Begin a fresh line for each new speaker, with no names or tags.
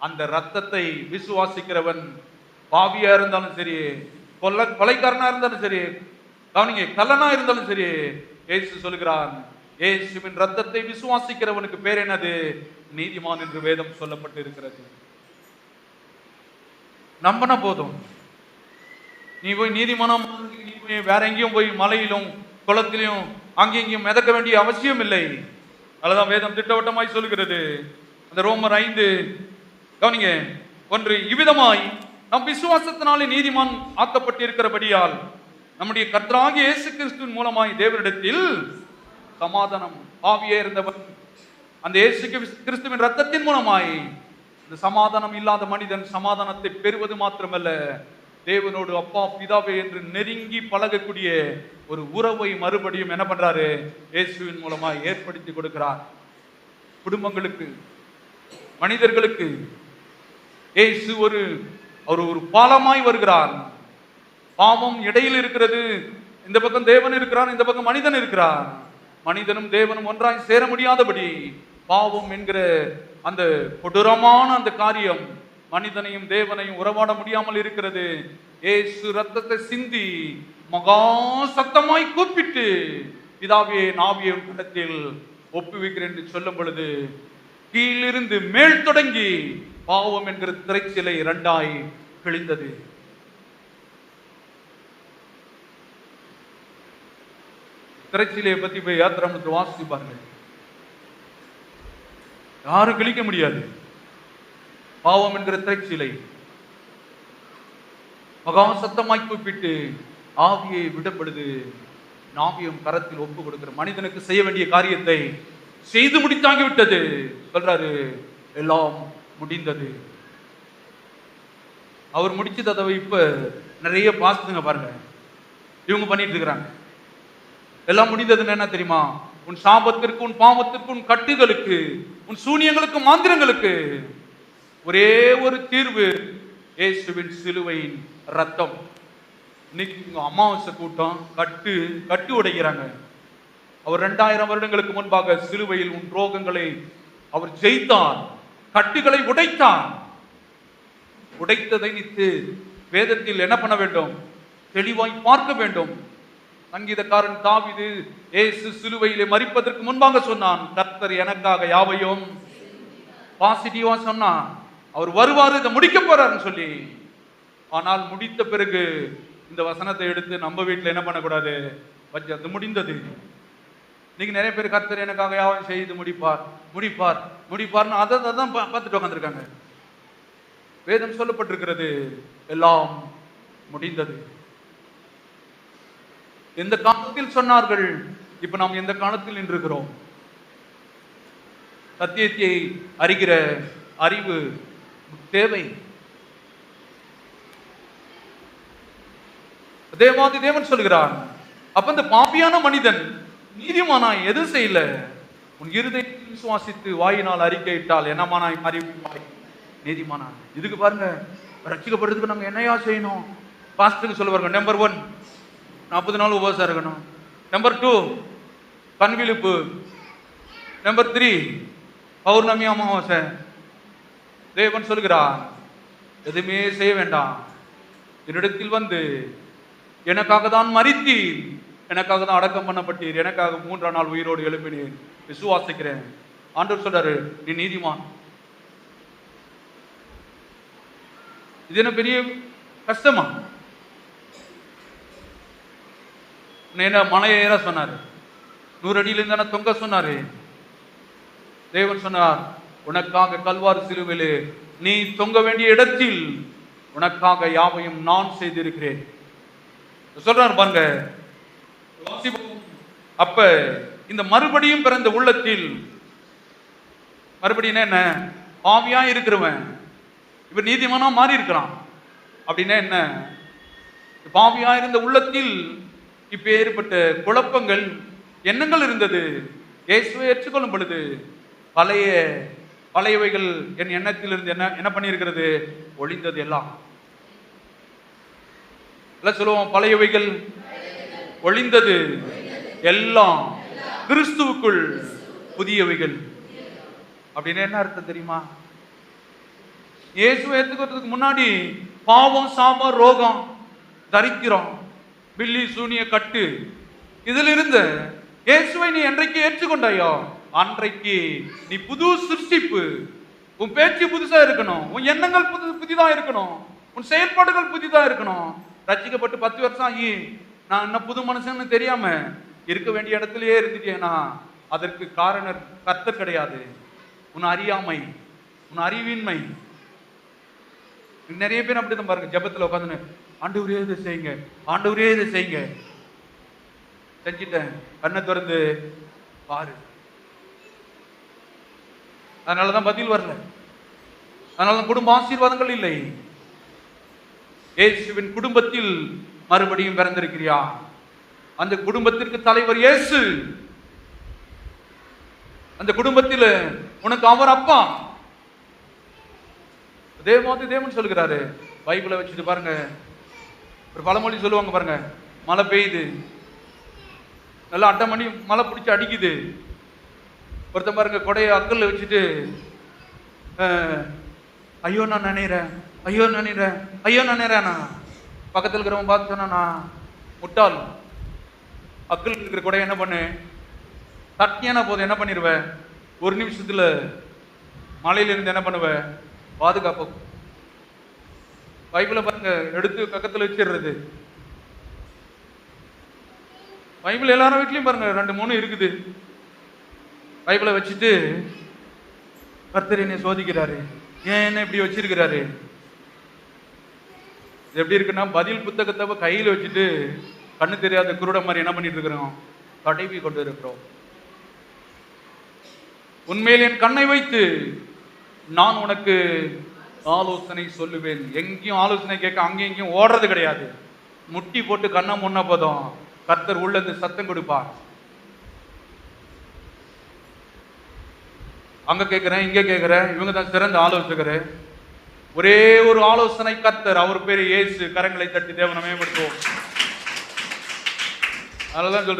அந்த ரத்தத்தை விசுவாசிக்கிறவன் பாவியா இருந்தாலும் சரி, கொலைக்காரனா இருந்தாலும் சரி, கவனிங்க, கல்லனா இருந்தாலும் சரி, இயேசு சொல்கிறான், இயேசுவின் ரத்தத்தை விசுவாசிக்கிறவனுக்கு பேர் என்னது? நீதிமான் என்று வேதம் சொல்லப்பட்டு இருக்கிறது. நம்பினா போதும். நீ போய் நீதிமானம், நீ போய் வேற எங்கேயும் போய் மலையிலும் குளத்திலும் அங்கேயும் மிதக்க வேண்டிய அவசியம் இல்லை. அதுதான் வேதம் திட்டவட்டமாய் சொல்கிறது. அந்த ரோமர் 5 கவனிங்க, 1, இவ்விதமாய் நம் விசுவாசத்தினாலே நீதிமான் ஆக்கப்பட்டிருக்கிறபடியால் நம்முடைய கர்த்தராகிய இயேசு கிறிஸ்துவின் மூலமாய் தேவனிடத்தில் சமாதானம். ஆவியே இருந்தவன் அந்த இயேசு கிறிஸ்துவின் ரத்தத்தின் மூலமாய் இந்த சமாதானம் இல்லாத மனிதன் சமாதானத்தை பெறுவது மாத்திரமல்ல, தேவனோடு அப்பா பிதாவே என்று நெருங்கி பழகக்கூடிய ஒரு உறவை மறுபடியும் என்ன பண்றாரு? இயேசுவின் மூலமாய் ஏற்படுத்தி கொடுக்கிறார். குடும்பங்களுக்கு, மனிதர்களுக்கு இயேசு ஒரு பாலமாய் வருகிறார். பாவம் இடையில் இருக்கிறது. இந்த பக்கம் தேவன் இருக்கிறார், இந்த பக்கம் மனிதன் இருக்கிறார். மனிதனும் தேவனும் ஒன்றாய் சேர முடியாதபடி பாவம் என்கிற அந்த கொடூரமான அந்த காரியம் மனிதனையும் தேவனையும் உறவாட முடியாமல் இருக்கிறது. இயேசு ரத்தத்தை சிந்தி மகா சத்தமாய் கூப்பிட்டு பிதாவே நாவியை கடத்தில் ஒப்புவிக்கிறேன் என்று சொல்லும் பொழுது கீழிருந்து மேல் தொடங்கி பாவம் என்கிற திரைச்சிலை 2ஆய் கிழிந்தது. திரைச்சிலையை பத்தி போய் யாத்திரை வாசித்து பாருங்க. யாரும் கிழிக்க முடியாது. பாவம் என்கிற திரைச்சிலை மகா சத்தமாய் கூப்பிட்டு ஆவியை விடப்படுது. நாவியும் கரத்தில் ஒப்பு கொடுக்கிற மனிதனுக்கு செய்ய வேண்டிய காரியத்தை செய்து முடித்தாங்கி விட்டது. சொல்றாரு, எல்லாம் முடிந்தது. அவர் முடிச்சது. அதை இப்ப நிறைய பாஸ்துங்க பாருங்க, இவங்க பண்ணிட்டு இருக்கிறாங்க. எல்லாம் முடிந்ததுன்னு என்ன தெரியுமா? உன் சாபத்திற்கு, உன் பாவத்திற்கு, உன் கட்டுகளுக்கு, உன் சூனியங்களுக்கு, மாந்திரங்களுக்கு ஒரே ஒரு தீர்வு, இயேசுவின் சிலுவையின் ரத்தம். இன்னைக்கு அமாவாசை கூட்டம் கட்டு உடைக்கிறாங்க. அவர் 2000 வருடங்களுக்கு முன்பாக சிலுவையில் உன் ரோகங்களை அவர் ஜெயித்தார், கட்டுகளை உடைத்தார். உடைத்ததை நித்து வேதத்தில் என்ன பண்ண வேண்டும்? தெளிவாய் பார்க்க வேண்டும். சங்கீதக்காரன் தாவீது இயேசு சிலுவையிலே மரிப்பதற்கு முன்பாக சொன்னான், கர்த்தர் எனக்காக யாவையும் பாசிட்டிவா சொன்னான். அவர் வருவாரு, இதை முடிக்க போறாருன்னு சொல்லி. ஆனால் முடித்த பிறகு இந்த வசனத்தை எடுத்து நம்ம வீட்டில் என்ன பண்ணக்கூடாது? அது முடிந்தது. இன்னைக்கு நிறைய பேர் கர்த்தர் எனக்காக யாவையும் செய்து முடிப்பார் முடிப்பார் முடிப்பார்னு அதை தான் பார்த்துட்டு உட்காந்துருக்காங்க. வேதம் சொல்லப்பட்டிருக்கிறது, எல்லாம் முடிந்தது. எந்த காலத்தில் சொன்னார்கள், இப்ப நாம் எந்த காலத்தில் நின்றுகிறோம்? சத்தியத்தை அறிகிற அறிவு தேவை. தேவாதி தேவன் சொல்கிறார். அப்ப இந்த பாப்பியான மனிதன் நீதிமானாய் எது செய்யல? உன் இருதயத்தில் விசுவாசித்து வாயினால் அறிக்கையிட்டால் என்னமானாய் அறிவிப்பாய் நீதிமானாய். இதுக்கு பாருங்க, ரட்சிக்கப்படுறதுக்கு நாங்க என்னையா செய்யணும்? பாஸ்டருக்கு சொல்லுவாங்க, நம்பர் 1 40 நாள் உபவாசம் இருக்கணும். நம்பர் 2 கண்விழிப்பு. நம்பர் 3 பௌர்ணமி அமாவாசை. தேவன் சொல்கிறார், எதுவுமே செய்ய வேண்டாம். என்னிடத்தில் வந்து எனக்காக தான் மரித்தீர், எனக்காக தான் அடக்கம் பண்ணப்பட்டீர், எனக்காக 3ஆம் நாள் உயிரோடு எழுப்பினீர், விசுவாசிக்கிறேன். ஆண்டவர் சொல்றாரு, நீ நீதிமான். இது என்ன பெரிய கஷ்டமா? என்ன மலையை ஏற சொன்னாரு, 100 அடியில இருந்தான தொங்க சொன்னாரு. தேவன் சொன்னார், உனக்காக கல்வாரி சிலுவையிலே நீ தொங்க வேண்டிய இடத்தில் உனக்காக யாவையும் நான் செய்திருக்கிறேன் சொல்றார் பாருங்க. அப்ப இந்த மறுபடியும் பிறந்த உள்ளத்தில், மறுபடியும் என்ன? பாவியா இருக்கிறவன் இவர் நீதிமானா மாறி இருக்கிறான் அப்படின்னா என்ன? பாவியா இருந்த உள்ளத்தில் இப்ப ஏற்பட்ட குழப்பங்கள், எண்ணங்கள் இருந்தது. இயேசுவை ஏற்றுக்கொள்ளும் பொழுது பழையவைகள் என் எண்ணத்தில் இருந்து என்ன பண்ணியிருக்கிறது? ஒளிந்தது. எல்லாம் சொல்லுவோம், பழையவைகள் ஒளிந்தது, எல்லாம் கிறிஸ்துவுக்குள் புதியவைகள். அப்படின்னு என்ன அர்த்தம் தெரியுமா? இயேசுவை ஏத்துக்கிறதுக்கு முன்னாடி பாவம், சாபம், ரோகம், தரித்திரம், பில்லி சூனிய கட்டு இதில் இருந்த இயேசுவை நீ என்றைக்கு ஏற்றுக்கொண்டாயோ அன்றைக்கு நீ புது சிருஷ்டிப்பு. உன் பேச்சு புதுசா இருக்கணும், உன் எண்ணங்கள் புதிதா இருக்கணும், உன் செயல்பாடுகள் புதிதா இருக்கணும். ரட்சிக்கப்பட்டு 10 வருஷம் ஆகி நான் என்ன புது மனுஷன்னு தெரியாம இருக்க வேண்டிய இடத்திலேயே இருந்துட்டேனா அதற்கு காரணம் கர்த்தர் கிடையாது, உன் அறியாமை, உன் அறிவின்மை. நிறைய பேர் அப்படிதான் பாருங்க, ஜெபத்துல உட்காந்துன்னு ஆண்டவரே இதை செய்யுங்க, ஆண்டவரே இதை செய்யுங்க. செஞ்சிட்டேன், கண்ணை திறந்து பாரு. அதனாலதான் பதில் வரல, அதனாலதான் குடும்ப ஆசீர்வாதங்கள் இல்லை. இயேசுவின் குடும்பத்தில் மறுபடியும் பிறந்திருக்கிறியா? அந்த குடும்பத்திற்கு தலைவர் இயேசு. அந்த குடும்பத்தில் உனக்கு அவர் அப்பா. தேவன் சொல்லுகிறாரு, பைபிளை வச்சுட்டு பாருங்க. ஒரு பழமொழி சொல்லுவாங்க பாருங்க, மழை பெய்யுது, நல்லா 8 மணி மழை பிடிச்சி அடிக்குது. ஒருத்தன் பாருங்க கொடையை அக்கல்ல வச்சுட்டு ஐயோ நான் நினைறேன், ஐயோ நினைறேன், ஐயோ நினைறேன். பக்கத்தில் இருக்கிறவன் பார்த்து சொன்னா முட்டாள். அக்கல் இருக்கிற கொடையை என்ன பண்ணு, தட்டியான போது என்ன பண்ணிடுவேன், 1 நிமிஷத்துல மலையில இருந்து என்ன பண்ணுவேன், பாதுகாப்பு. பைபிளை பாருங்க, எடுத்து பக்கத்தில் வச்சிடுறது. பைபிள் எல்லாரும் வீட்லயும் பாருங்க 2, 3 இருக்குது. பைபிளை வச்சுட்டு கர்த்தர் என்னை சோதிக்கிறாரு, ஏன் என்ன இப்படி வச்சிருக்கிறாரு. இது எப்படி இருக்குன்னா, பதில் புத்தகத்தை கையில் வச்சுட்டு கண்ணு தெரியாத குருட மாதிரி என்ன பண்ணிட்டு இருக்கிறோம், தடவி கொண்டு இருக்கிறோம். உண்மையில் என் கண்ணை வைத்து நான் உனக்கு ஆலோசனை சொல்லுவேன். எங்கேயும் ஆலோசனை கேட்க அங்கேயும் எங்கேயும் ஓடுறது கிடையாது. முட்டி போட்டு கண்ணை முன்ன போதும் கர்த்தர் உள்ளது சத்தம் கொடுப்பார். அங்க கேட்கிறேன், இங்க கேட்கிறேன், இவங்க தான் சிறந்த ஆலோசகர். ஒரே ஒரு ஆலோசனை கர்த்தர், அவர் பேரு இயேசு. கரங்களை தட்டி தேவனை மேம்படுத்துவோம். அதனாலதான் சொல்றேன்.